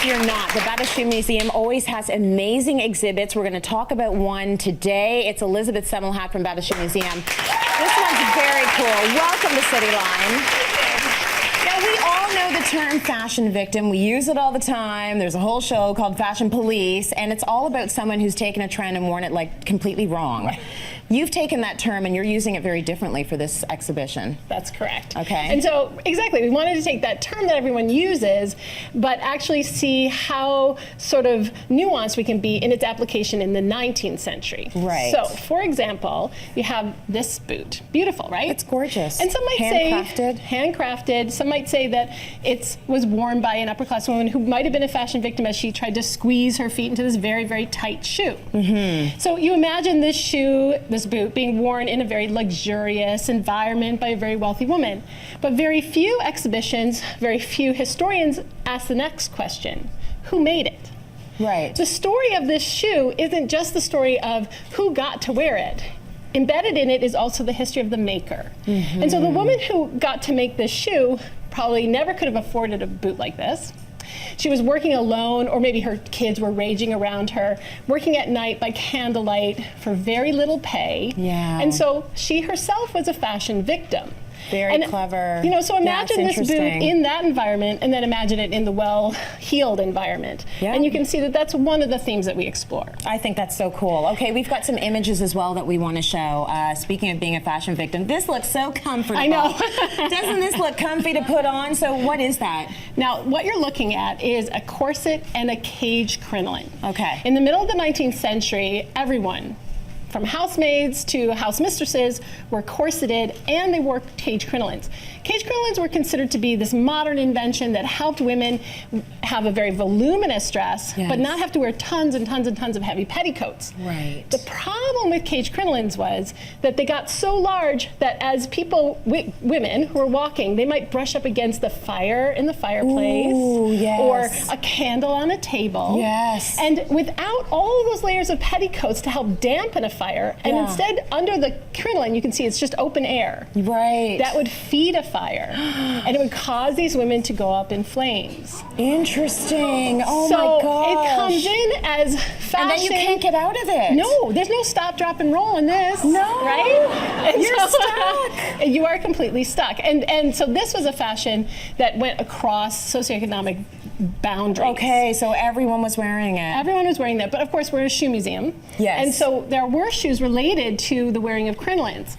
if you're not, the Bata Show Museum always has amazing exhibits. We're going to talk about one today. It's Elizabeth Semmelhack from Bata Show Museum. This one's very cool. Welcome to City Line. Now, we all know the term fashion victim. We use it all the time. There's a whole show called Fashion Police, and it's all about someone who's taken a trend and worn it like completely wrong. You've taken that term and you're using it very differently for this exhibition. That's correct. Okay. And so, exactly, we wanted to take that term that everyone uses, but actually see how sort of nuanced we can be in its application in the 19th century. Right. So, for example, you have this boot. Beautiful, right? It's gorgeous. And some might handcrafted. say handcrafted. Some might say that it was worn by an upper class woman who might have been a fashion victim as she tried to squeeze her feet into this very, very tight shoe. Mm-hmm. So you imagine this shoe, this boot, being worn in a very luxurious environment by a very wealthy woman. But very few exhibitions, very few historians ask the next question: who made it? Right. The story of this shoe isn't just the story of who got to wear it. Embedded in it is also the history of the maker. Mm-hmm. And so the woman who got to make this shoe probably never could have afforded a boot like this. She was working alone, or maybe her kids were raging around her, working at night by candlelight for very little pay. Yeah. And so she herself was a fashion victim. Very clever. You know, so imagine this boot interesting. in that environment, and then imagine it in the well-heeled environment. Yeah. And you can see that that's one of the themes that we explore. I think that's so cool. Okay, we've got some images as well that we want to show. Speaking of being a fashion victim, this looks so comfortable. I know. Doesn't this look comfy to put on? So what is that? Now, what you're looking at is a corset and a cage crinoline. Okay. In the middle of the 19th century, everyone, from housemaids to house mistresses, were corseted, and they wore cage crinolines. Cage crinolines were considered to be this modern invention that helped women have a very voluminous dress, yes, but not have to wear tons and tons and tons of heavy petticoats. Right. The problem with cage crinolines was that they got so large that as people, women who were walking, they might brush up against the fire in the fireplace. Ooh, yes. Or a candle on a table. Yes. And without all of those layers of petticoats to help dampen a fire, and yeah, instead under the crinoline you can see it's just open air. Right. That would feed a fire, and it would cause these women to go up in flames. Interesting. Oh so my gosh. it comes in as fashion. And then you can't get out of it. No, there's no stop, drop, and roll in this. No. Right? And You're stuck. You are completely stuck. And so this was a fashion that went across socioeconomic boundaries. Okay, so everyone was wearing it. Everyone was wearing that, but of course we're a shoe museum. Yes. And so there were shoes related to the wearing of crinolines.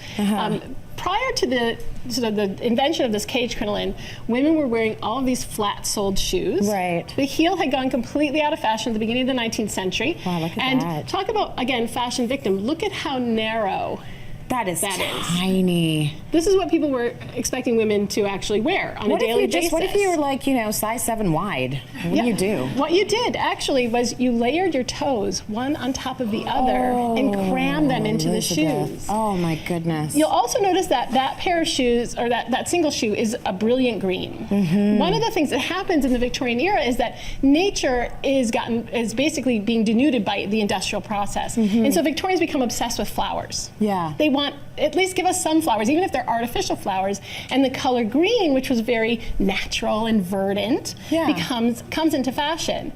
Prior to the invention of this cage crinoline, women were wearing all of these flat-soled shoes. Right. The heel had gone completely out of fashion at the beginning of the 19th century. Wow, look at and that. Talk about, again, fashion victim. Look at how narrow That is that is. tiny. This is what people were expecting women to actually wear on a daily basis. What if you were like, you know, size 7 wide? What do you do? What you did actually was you layered your toes one on top of the other and crammed them into the shoes. Oh my goodness. You'll also notice that that pair of shoes, or that single shoe, is a brilliant green. Mm-hmm. One of the things that happens in the Victorian era is that nature is basically being denuded by the industrial process. Mm-hmm. And so Victorians become obsessed with flowers. Yeah. They want, at least give us some flowers, even if they're artificial flowers. And the color green, which was very natural and verdant, comes into fashion.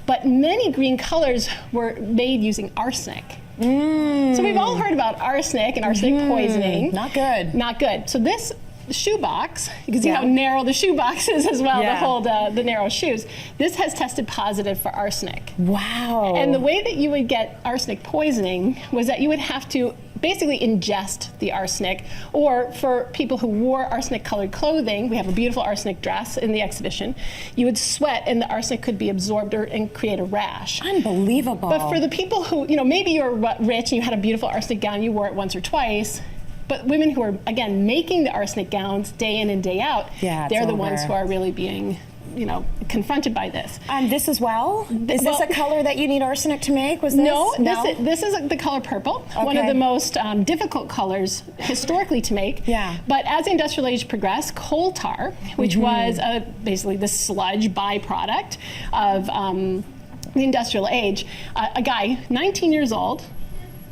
But many green colors were made using arsenic. So we've all heard about arsenic and arsenic poisoning. Not good. Not good. So this shoebox, you can see how narrow the shoebox is as well to hold the narrow shoes. This has tested positive for arsenic. Wow. And the way that you would get arsenic poisoning was that you would have to basically ingest the arsenic, or for people who wore arsenic-colored clothing, we have a beautiful arsenic dress in the exhibition, you would sweat and the arsenic could be absorbed and create a rash. Unbelievable. But for the people who, you know, maybe you were rich and you had a beautiful arsenic gown, you wore it once or twice, but women who are, again, making the arsenic gowns day in and day out, they're the ones who are really being, you know, confronted by this. This as well? Is this a color that you need arsenic to make? Was this? No, this is the color purple, one of the most difficult colors historically to make. Yeah. But as the industrial age progressed, coal tar, which was basically the sludge byproduct of the industrial age, a guy, 19 years old,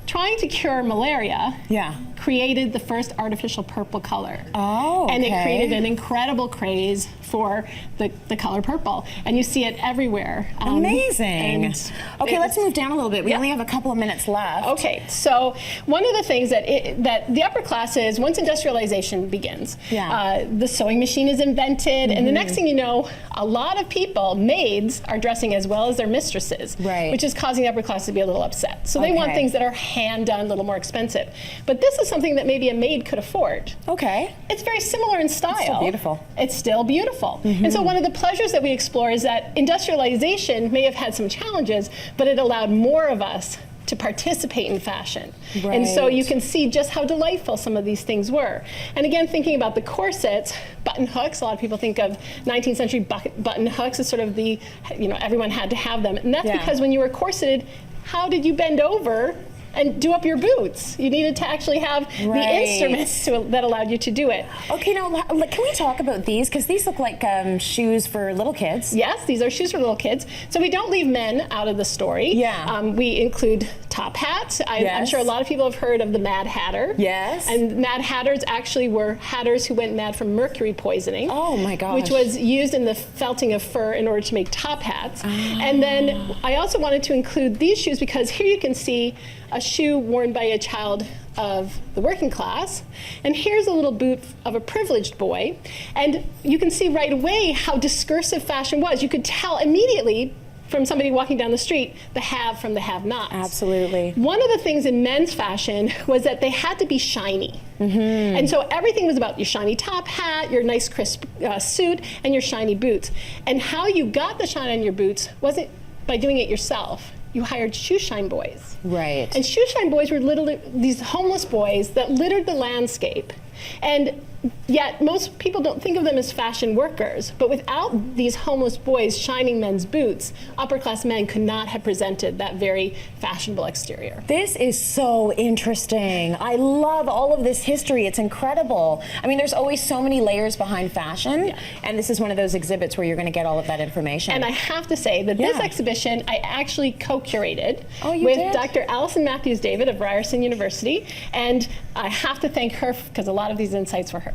trying to cure malaria, Yeah. created the first artificial purple color. Oh, okay. And it created an incredible craze for the color purple. And you see it everywhere. Amazing. Okay, let's move down a little bit. We Yeah. only have a couple of minutes left. Okay, so one of the things that the upper classes, once industrialization begins, Yeah. the sewing machine is invented, and the next thing you know, a lot of people, maids, are dressing as well as their mistresses, Right. which is causing the upper class to be a little upset. So they want Okay. things that are hand done, a little more expensive. But this is something that maybe a maid could afford. Okay. It's very similar in style. still beautiful. It's still beautiful. And so one of the pleasures that we explore is that industrialization may have had some challenges, but it allowed more of us to participate in fashion. And so you can see just how delightful some of these things were. And again, thinking about the corsets, button hooks, a lot of people think of 19th century button hooks as sort of the, everyone had to have them. And that's because when you were corseted, how did you bend over and do up your boots? You needed to actually have the instruments that allowed you to do it. Okay, now can we talk about these? Because these look like shoes for little kids. Yes, these are shoes for little kids. So we don't leave men out of the story. Yeah. We include top hats. I'm sure a lot of people have heard of the Mad Hatter. Yes. And Mad Hatters actually were hatters who went mad from mercury poisoning. Oh my gosh. Which was used in the felting of fur in order to make top hats. And then I also wanted to include these shoes because here you can see a shoe worn by a child of the working class, and here's a little boot of a privileged boy, and you can see right away how discursive fashion was. You could tell immediately from somebody walking down the street the have from the have-nots. Absolutely. One of the things in men's fashion was that they had to be shiny. And so everything was about your shiny top hat, your nice crisp suit, and your shiny boots. And how you got the shine on your boots wasn't by doing it yourself. You hired shoe shine boys. Right. And shoe shine boys were these homeless boys that littered the landscape. And yet most people don't think of them as fashion workers. But without these homeless boys shining men's boots, upper class men could not have presented that very fashionable exterior. This is so interesting. I love all of this history. It's incredible. I mean, there's always so many layers behind fashion, and this is one of those exhibits where you're going to get all of that information. And I have to say that this exhibition I actually co-curated you with did? Dr. Allison Matthews David of Ryerson University, and I have to thank her because a lot of these insights were hers.